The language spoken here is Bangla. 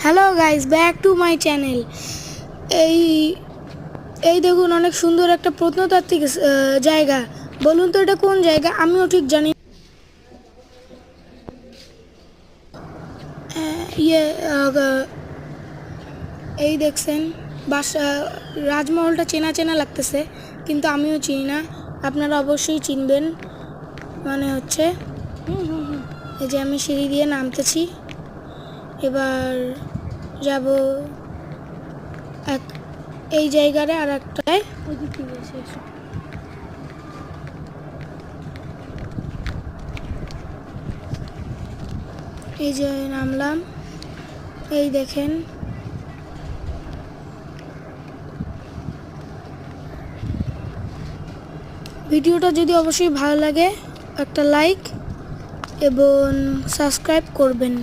Hello guys, back to my channel. এই এই দেখুন, অনেক সুন্দর একটা প্রত্নতাত্ত্বিক জায়গা। বলুন তো এটা কোন জায়গা? আমিও ঠিক জানি। ইয়ে এই দেখছেন, বাসা রাজমহলটা চেনা চেনা লাগতেছে, কিন্তু আমিও চিনি না। আপনারা অবশ্যই চিনবেন মনে হচ্ছে। এই যে আমি সিঁড়ি দিয়ে নামতেছি, এবার যাব এই জায়গায় আর একটায়। এই যে নামলাম, এই দেখেন। ভিডিওটা যদি অবশ্যই ভালো লাগে একটা লাইক এবং সাবস্ক্রাইব করবেন।